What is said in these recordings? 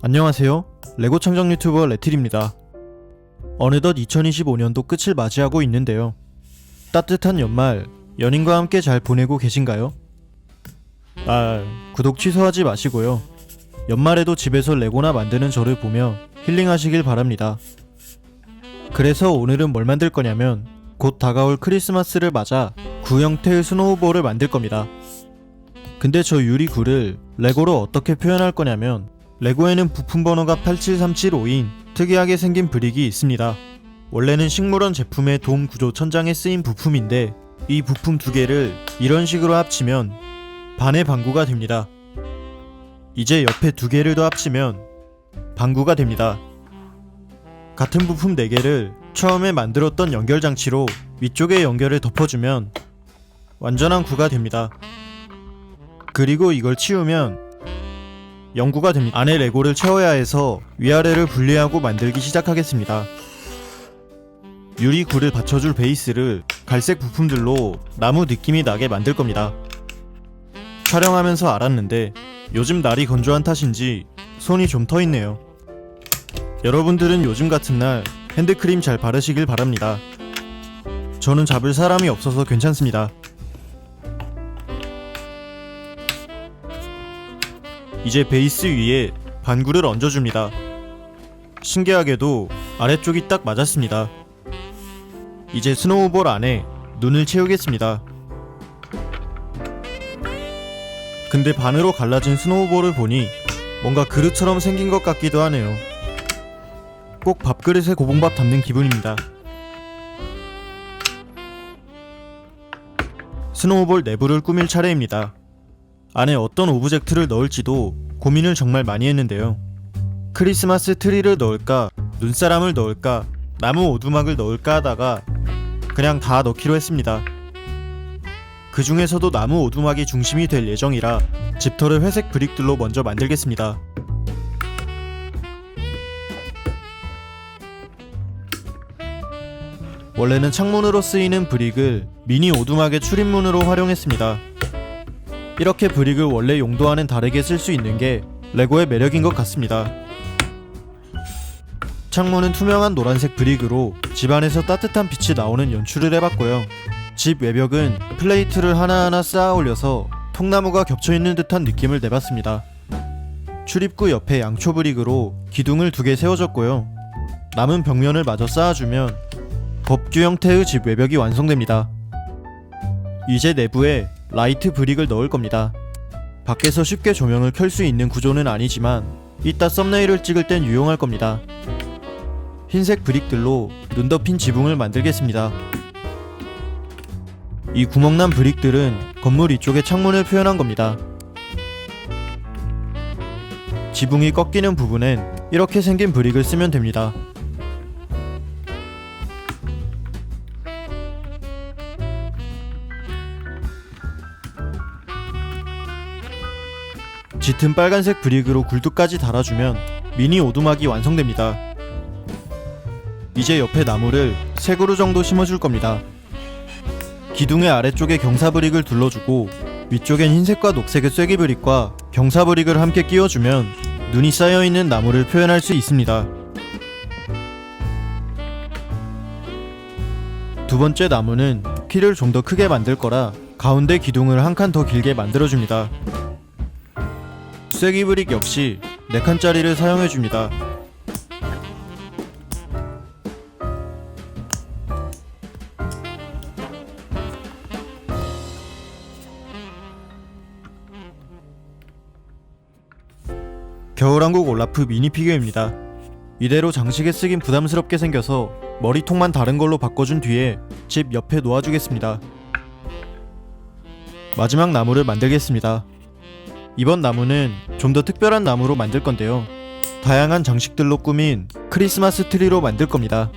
안녕하세요. 레고 창작 유튜버 레틀입니다. 어느덧 2025년도 끝을 맞이하고 있는데요. 따뜻한 연말, 연인과 함께 잘 보내고 계신가요? 구독 취소하지 마시고요. 연말에도 집에서 레고나 만드는 저를 보며 힐링하시길 바랍니다. 그래서 오늘은 뭘 만들 거냐면 곧 다가올 크리스마스를 맞아 구 형태의 스노우볼을 만들 겁니다. 근데 저 유리구를 레고로 어떻게 표현할 거냐면 레고에는 부품 번호가 87375인 특이하게 생긴 브릭이 있습니다. 원래는 식물원 제품의 돔 구조 천장에 쓰인 부품인데 이 부품 두 개를 이런 식으로 합치면 반의 방구가 됩니다. 이제 옆에 두 개를 더 합치면 방구가 됩니다. 같은 부품 4개를 처음에 만들었던 연결장치로 위쪽에 연결을 덮어주면 완전한 구가 됩니다. 그리고 이걸 치우면 0구가 됩니다. 안에 레고를 채워야 해서 위아래를 분리하고 만들기 시작하겠습니다. 유리구를 받쳐줄 베이스를 갈색 부품들로 나무 느낌이 나게 만들 겁니다. 촬영하면서 알았는데 요즘 날이 건조한 탓인지 손이 좀 터있네요. 여러분들은 요즘 같은 날 핸드크림 잘 바르시길 바랍니다. 저는 잡을 사람이 없어서 괜찮습니다. 이제 베이스 위에 반구를 얹어줍니다. 신기하게도 아래쪽이 딱 맞았습니다. 이제 스노우볼 안에 눈을 채우겠습니다. 근데 반으로 갈라진 스노우볼을 보니 뭔가 그릇처럼 생긴 것 같기도 하네요. 꼭 밥그릇에 고봉밥 담는 기분입니다. 스노우볼 내부를 꾸밀 차례입니다. 안에 어떤 오브젝트를 넣을지도 고민을 정말 많이 했는데요. 크리스마스 트리를 넣을까, 눈사람을 넣을까, 나무 오두막을 넣을까 하다가 그냥 다 넣기로 했습니다. 그 중에서도 나무 오두막이 중심이 될 예정이라 집터를 회색 브릭들로 먼저 만들겠습니다. 원래는 창문으로 쓰이는 브릭을 미니 오두막의 출입문으로 활용했습니다. 이렇게 브릭을 원래 용도와는 다르게 쓸 수 있는 게 레고의 매력인 것 같습니다. 창문은 투명한 노란색 브릭으로 집 안에서 따뜻한 빛이 나오는 연출을 해봤고요. 집 외벽은 플레이트를 하나하나 쌓아 올려서 통나무가 겹쳐있는 듯한 느낌을 내봤습니다. 출입구 옆에 양초 브릭으로 기둥을 2개 세워줬고요. 남은 벽면을 마저 쌓아주면 법규 형태의 집 외벽이 완성됩니다. 이제 내부에 라이트 브릭을 넣을 겁니다. 밖에서 쉽게 조명을 켤 수 있는 구조는 아니지만 이따 썸네일을 찍을 땐 유용할 겁니다. 흰색 브릭들로 눈 덮인 지붕을 만들겠습니다. 이 구멍난 브릭들은 건물 이쪽의 창문을 표현한 겁니다. 지붕이 꺾이는 부분엔 이렇게 생긴 브릭을 쓰면 됩니다. 짙은 빨간색 브릭으로 굴뚝까지 달아주면 미니 오두막이 완성됩니다. 이제 옆에 나무를 3그루 정도 심어줄 겁니다. 기둥의 아래쪽에 경사 브릭을 둘러주고 위쪽엔 흰색과 녹색의 쐐기 브릭과 경사 브릭을 함께 끼워주면 눈이 쌓여있는 나무를 표현할 수 있습니다. 두 번째 나무는 키를 좀 더 크게 만들 거라 가운데 기둥을 한 칸 더 길게 만들어줍니다. 쐐기 브릭 역시 4칸짜리를 사용해줍니다. 겨울왕국 올라프 미니 피규어입니다. 이대로 장식에 쓰긴 부담스럽게 생겨서 머리통만 다른 걸로 바꿔준 뒤에 집 옆에 놓아주겠습니다. 마지막 나무를 만들겠습니다. 이번 나무는 좀 더 특별한 나무로 만들 건데요. 다양한 장식들로 꾸민 크리스마스 트리로 만들 겁니다.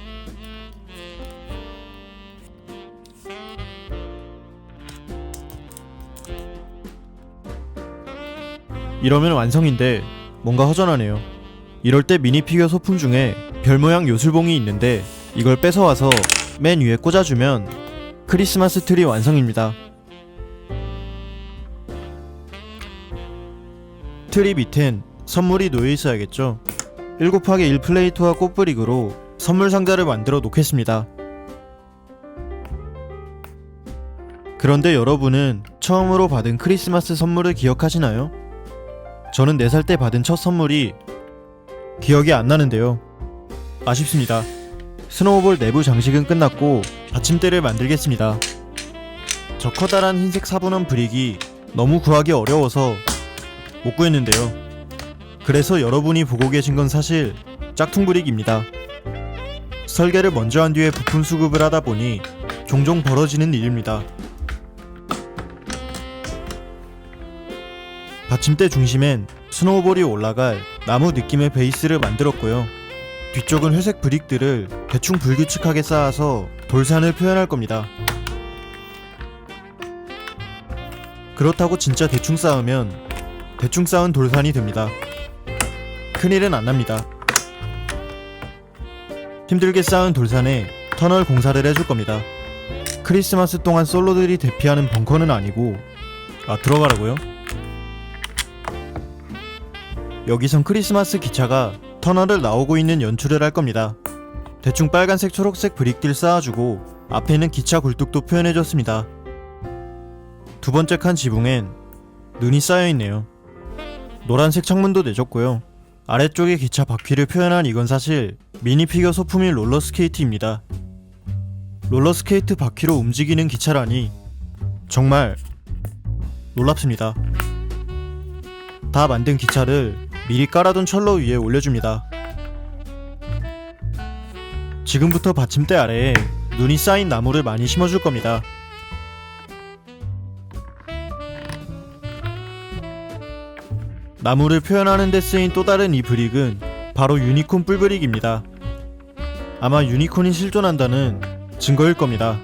이러면 완성인데 뭔가 허전하네요. 이럴 때 미니 피규어 소품 중에 별 모양 요술봉이 있는데 이걸 뺏어와서 맨 위에 꽂아주면 크리스마스 트리 완성입니다. 트리 밑엔 선물이 놓여 있어야겠죠. 1곱하기1 플레이트와 꽃브릭으로 선물 상자를 만들어 놓겠습니다. 그런데 여러분은 처음으로 받은 크리스마스 선물을 기억하시나요? 저는 4살 때 받은 첫 선물이 기억이 안 나는데요. 아쉽습니다. 스노우볼 내부 장식은 끝났고 받침대를 만들겠습니다. 저 커다란 흰색 사분원 브릭이 너무 구하기 어려워서 못 구했는데요. 그래서 여러분이 보고 계신 건 사실 짝퉁 브릭입니다. 설계를 먼저 한 뒤에 부품 수급을 하다 보니 종종 벌어지는 일입니다. 받침대 중심엔 스노우볼이 올라갈 나무 느낌의 베이스를 만들었고요. 뒤쪽은 회색 브릭들을 대충 불규칙하게 쌓아서 돌산을 표현할 겁니다. 그렇다고 진짜 대충 쌓으면 대충 쌓은 돌산이 됩니다. 큰일은 안 납니다. 힘들게 쌓은 돌산에 터널 공사를 해줄 겁니다. 크리스마스 동안 솔로들이 대피하는 벙커는 아니고 들어가라고요? 여기선 크리스마스 기차가 터널을 나오고 있는 연출을 할 겁니다. 대충 빨간색 초록색 브릭들 쌓아주고 앞에는 기차 굴뚝도 표현해줬습니다. 두 번째 칸 지붕엔 눈이 쌓여있네요. 노란색 창문도 내줬고요. 아래쪽에 기차 바퀴를 표현한 이건 사실 미니피겨 소품인 롤러스케이트입니다. 롤러스케이트 바퀴로 움직이는 기차라니 정말 놀랍습니다. 다 만든 기차를 미리 깔아둔 철로 위에 올려줍니다. 지금부터 받침대 아래에 눈이 쌓인 나무를 많이 심어줄 겁니다. 나무를 표현하는 데 쓰인 또 다른 이 브릭은 바로 유니콘 뿔브릭입니다. 아마 유니콘이 실존한다는 증거일 겁니다.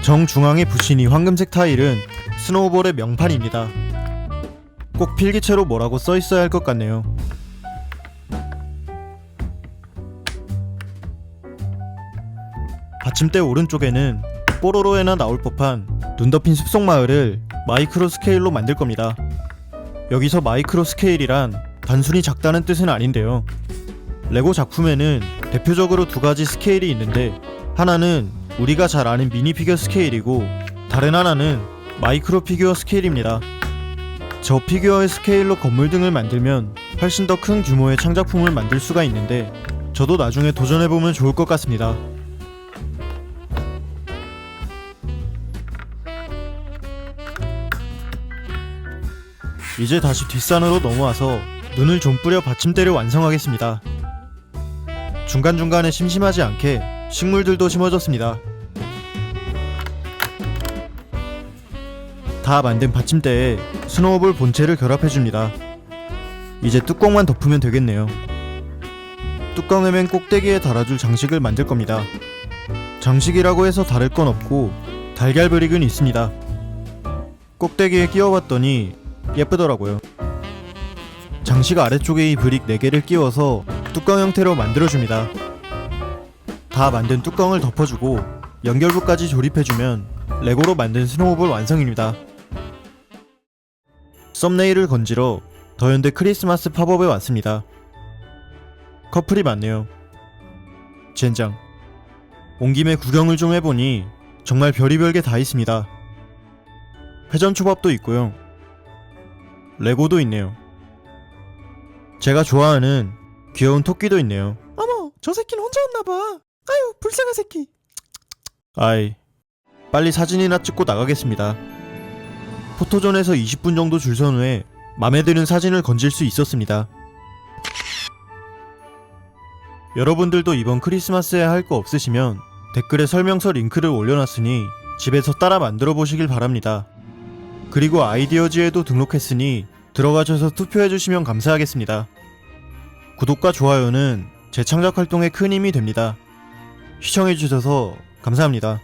정중앙에 붙인 이 황금색 타일은 스노우볼의 명판입니다. 꼭 필기체로 뭐라고 써있어야 할 것 같네요. 받침대 오른쪽에는 뽀로로에나 나올 법한 눈 덮인 숲속마을을 마이크로 스케일로 만들 겁니다. 여기서 마이크로 스케일이란 단순히 작다는 뜻은 아닌데요. 레고 작품에는 대표적으로 두 가지 스케일이 있는데 하나는 우리가 잘 아는 미니피겨 스케일이고 다른 하나는 마이크로 피규어 스케일입니다. 저 피규어의 스케일로 건물 등을 만들면 훨씬 더 큰 규모의 창작품을 만들 수가 있는데 저도 나중에 도전해보면 좋을 것 같습니다. 이제 다시 뒷산으로 넘어와서 눈을 좀 뿌려 받침대를 완성하겠습니다. 중간중간에 심심하지 않게 식물들도 심어줬습니다. 다 만든 받침대에 스노우볼 본체를 결합해줍니다. 이제 뚜껑만 덮으면 되겠네요. 뚜껑에 맨 꼭대기에 달아줄 장식을 만들 겁니다. 장식이라고 해서 다를 건 없고 달걀 브릭은 있습니다. 꼭대기에 끼워봤더니 예쁘더라고요. 장식 아래쪽에 이 브릭 4개를 끼워서 뚜껑 형태로 만들어줍니다. 다 만든 뚜껑을 덮어주고 연결부까지 조립해주면 레고로 만든 스노우볼 완성입니다. 썸네일을 건지러 더현대 크리스마스 팝업에 왔습니다. 커플이 많네요. 젠장. 온 김에 구경을 좀 해보니 정말 별의별 게 다 있습니다. 회전초밥도 있고요. 레고도 있네요. 제가 좋아하는 귀여운 토끼도 있네요. 어머, 저 새끼는 혼자 왔나봐. 아유, 불쌍한 새끼. 아이, 빨리 사진이나 찍고 나가겠습니다. 포토존에서 20분 정도 줄 선 후에 맘에 드는 사진을 건질 수 있었습니다. 여러분들도 이번 크리스마스에 할 거 없으시면 댓글에 설명서 링크를 올려놨으니 집에서 따라 만들어 보시길 바랍니다. 그리고 아이디어지에도 등록했으니 들어가셔서 투표해주시면 감사하겠습니다. 구독과 좋아요는 제 창작 활동에 큰 힘이 됩니다. 시청해주셔서 감사합니다.